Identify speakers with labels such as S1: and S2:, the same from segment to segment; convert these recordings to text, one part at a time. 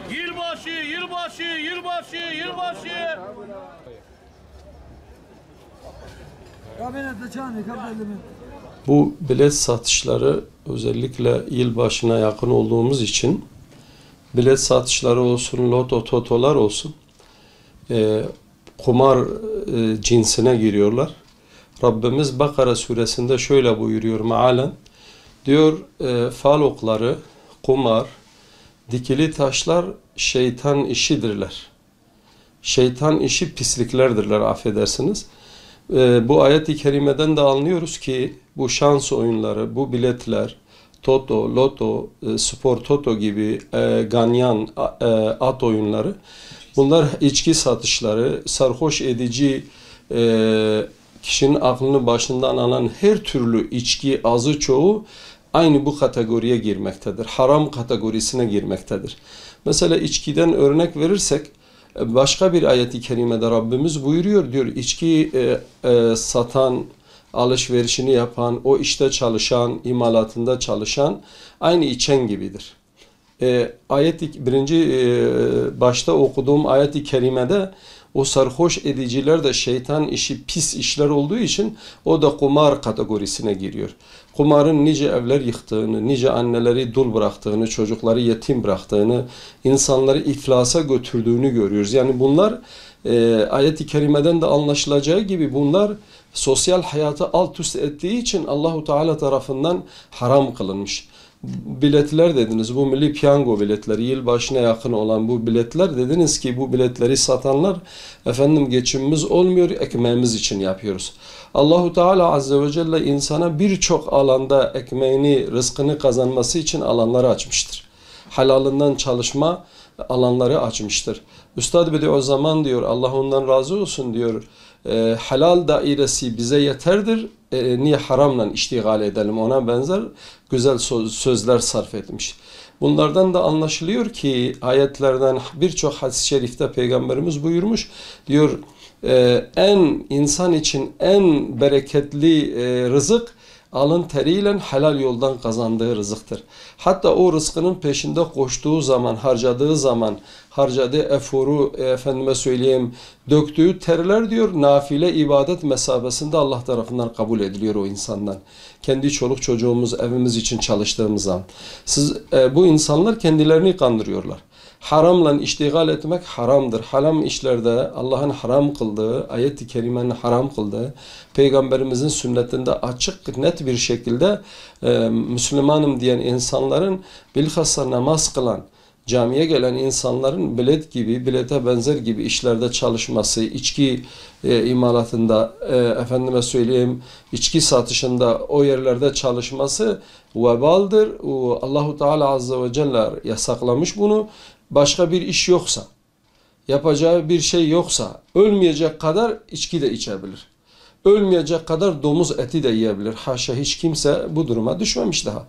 S1: Yılbaşı, yılbaşı, yılbaşı, yılbaşı.
S2: Bu bilet satışları özellikle yılbaşına yakın olduğumuz için bilet satışları olsun, loto, totolar olsun kumar cinsine giriyorlar. Rabbimiz Bakara suresinde şöyle buyuruyor mealen. Diyor fal okları, kumar, dikili taşlar şeytan işidirler. Şeytan işi pisliklerdirler, affedersiniz. Bu ayet-i kerimeden de anlıyoruz ki bu şans oyunları, bu biletler, toto, loto, spor toto gibi ganyan, at oyunları, bunlar içki satışları, sarhoş edici, kişinin aklını başından alan her türlü içki, azı çoğu aynı bu kategoriye girmektedir. Haram kategorisine girmektedir. Mesela içkiden örnek verirsek, başka bir ayet-i kerimede Rabbimiz buyuruyor, diyor içki satan, alışverişini yapan, o işte çalışan, imalatında çalışan aynı içen gibidir. Başta okuduğum ayet-i kerimede o sarhoş ediciler de şeytan işi, pis işler olduğu için o da kumar kategorisine giriyor. Kumarın nice evler yıktığını, nice anneleri dul bıraktığını, çocukları yetim bıraktığını, insanları iflasa götürdüğünü görüyoruz. Yani bunlar ayet-i kerimeden de anlaşılacağı gibi bunlar sosyal hayatı alt üst ettiği için Allahu Teala tarafından haram kılınmış. Biletler dediniz, bu milli piyango biletleri, yılbaşına yakın olan bu biletler, dediniz ki bu biletleri satanlar, efendim geçimimiz olmuyor, ekmeğimiz için yapıyoruz. Allahu Teala Azze ve Celle insana birçok alanda ekmeğini, rızkını kazanması için alanları açmıştır. Halalından çalışma alanları açmıştır. Üstad Bediüzzaman diyor, Allah ondan razı olsun diyor, helal dairesi bize yeterdir, niye haramla iştigal edelim, ona benzer güzel sözler sarf etmiş. Bunlardan da anlaşılıyor ki ayetlerden birçok hadis-i şerifte Peygamberimiz buyurmuş, diyor insan için en bereketli rızık alın teriyle helal yoldan kazandığı rızıktır. Hatta o rızkının peşinde koştuğu zaman, harcadığı zaman, harcadığı eforu, efendime söyleyeyim, döktüğü terler diyor, nafile ibadet mesabesinde Allah tarafından kabul ediliyor o insandan. Kendi çoluk çocuğumuz, evimiz için çalıştığımız zaman. Bu insanlar kendilerini kandırıyorlar. Haramla iştigal etmek haramdır. Haram işlerde Allah'ın haram kıldığı, ayet-i kerimenin haram kıldığı, Peygamberimizin sünnetinde açık, net bir şekilde Müslümanım diyen insanların, bilhassa namaz kılan, camiye gelen insanların bilet gibi, bilete benzer gibi işlerde çalışması, içki imalatında, efendime söyleyeyim, içki satışında o yerlerde çalışması vebaldir. Allahu Teala Azze ve Celle yasaklamış bunu. Başka bir iş yoksa, yapacağı bir şey yoksa, ölmeyecek kadar içki de içebilir. Ölmeyecek kadar domuz eti de yiyebilir. Haşa, hiç kimse bu duruma düşmemiş daha.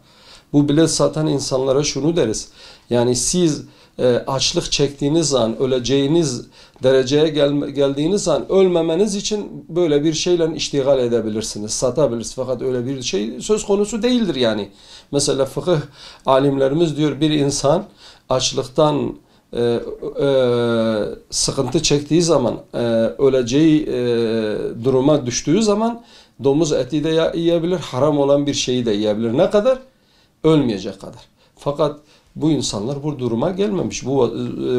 S2: Bu bilet satan insanlara şunu deriz. Yani siz açlık çektiğiniz zaman, öleceğiniz dereceye geldiğiniz zaman ölmemeniz için böyle bir şeyle iştigal edebilirsiniz, satabilirsiniz. Fakat öyle bir şey söz konusu değildir yani. Mesela fıkıh alimlerimiz diyor, bir insan açlıktan sıkıntı çektiği zaman, öleceği duruma düştüğü zaman domuz eti de yiyebilir, haram olan bir şeyi de yiyebilir. Ne kadar? Ölmeyecek kadar. Fakat bu insanlar bu duruma gelmemiş, bu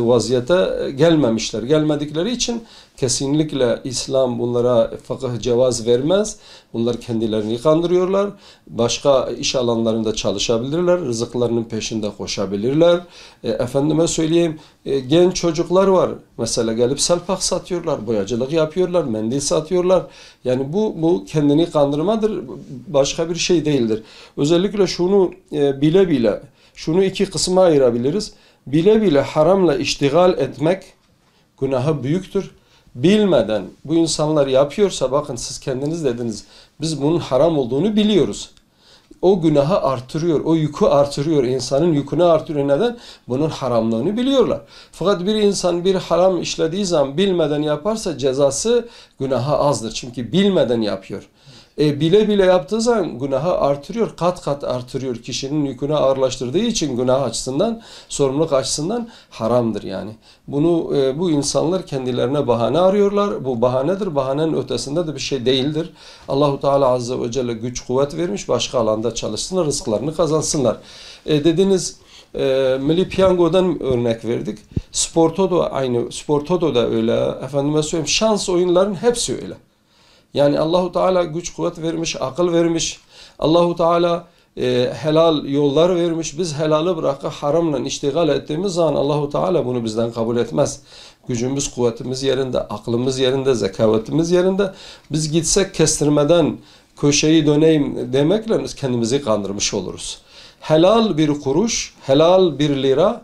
S2: vaziyete gelmemişler. Gelmedikleri için kesinlikle İslam bunlara fıkıh cevaz vermez. Bunlar kendilerini kandırıyorlar. Başka iş alanlarında çalışabilirler. Rızıklarının peşinde koşabilirler. Efendime söyleyeyim, genç çocuklar var. Mesela gelip selpak satıyorlar, boyacılık yapıyorlar, mendil satıyorlar. Yani bu kendini kandırmadır. Başka bir şey değildir. Özellikle şunu bile bile, şunu iki kısma ayırabiliriz. Bile bile haramla iştigal etmek günahı büyüktür. Bilmeden bu insanlar yapıyorsa, bakın siz kendiniz dediniz, biz bunun haram olduğunu biliyoruz. O günahı artırıyor, o yükü artırıyor, insanın yükünü artırıyor. Neden? Bunun haramlığını biliyorlar. Fakat bir insan bir haram işlediği zaman bilmeden yaparsa cezası, günahı azdır. Çünkü bilmeden yapıyor. Bile bile yaptığı zaman günahı artırıyor, kat kat artırıyor. Kişinin yükünü ağırlaştırdığı için günah açısından, sorumluluk açısından haramdır yani. Bunu bu insanlar kendilerine bahane arıyorlar. Bu bahanedir. Bahanenin ötesinde de bir şey değildir. Allahu Teala Azze ve Celle güç kuvvet vermiş. Başka alanda çalışsınlar, rızıklarını kazansınlar. Dediniz Milli Piyango'dan örnek verdik. Sportodo aynı. Sportodo da öyle. Efendime söyleyeyim, şans oyunların hepsi öyle. Yani Allahu Teala güç kuvvet vermiş, akıl vermiş. Allahu Teala helal yollar vermiş. Biz helalı bırakıp haramla iştigal ettiğimiz zaman Allahu Teala bunu bizden kabul etmez. Gücümüz, kuvvetimiz yerinde, aklımız yerinde, zekavetimiz yerinde. Biz gitsek kestirmeden köşeyi döneyim demekle kendimizi kandırmış oluruz. Helal bir kuruş, helal bir lira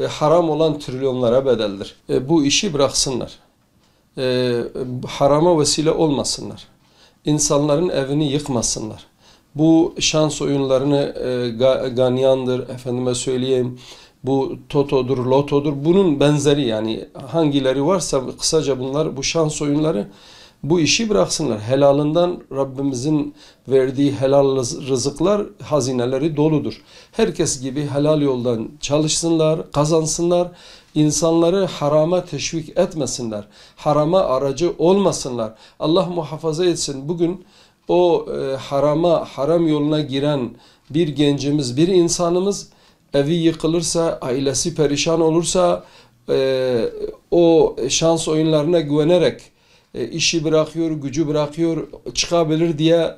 S2: haram olan trilyonlara bedeldir. Bu işi bıraksınlar. Harama vesile olmasınlar. İnsanların evini yıkmasınlar. Bu şans oyunlarını ganyandır, efendime söyleyeyim, bu totodur, lotodur, bunun benzeri yani hangileri varsa kısaca bunlar, bu şans oyunları, bu işi bıraksınlar. Helalından Rabbimizin verdiği helal rızıklar, hazineleri doludur. Herkes gibi helal yoldan çalışsınlar, kazansınlar. İnsanları harama teşvik etmesinler. Harama aracı olmasınlar. Allah muhafaza etsin. Bugün o haram yoluna giren bir gencimiz, bir insanımız evi yıkılırsa, ailesi perişan olursa o şans oyunlarına güvenerek işi bırakıyor, gücü bırakıyor, çıkabilir diye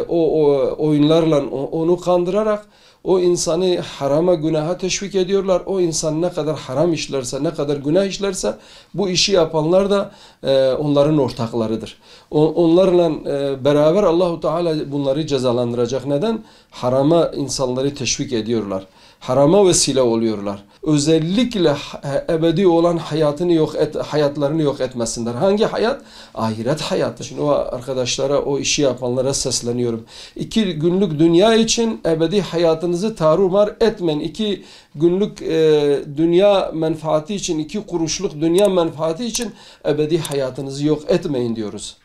S2: o oyunlarla onu kandırarak o insanı harama, günaha teşvik ediyorlar. O insan ne kadar haram işlerse, ne kadar günah işlerse bu işi yapanlar da onların ortaklarıdır. Onlarla beraber Allahu Teala bunları cezalandıracak. Neden? Harama insanları teşvik ediyorlar. Harama vesile oluyorlar. Özellikle ebedi olan hayatlarını yok etmesinler. Hangi hayat? Ahiret hayatı. Şimdi o arkadaşlara, o işi yapanlara sesleniyorum. 2 günlük dünya için ebedi hayatınızı tarumar etmeyin. 2 günlük dünya menfaati için, 2 kuruşluk dünya menfaati için ebedi hayatınızı yok etmeyin diyoruz.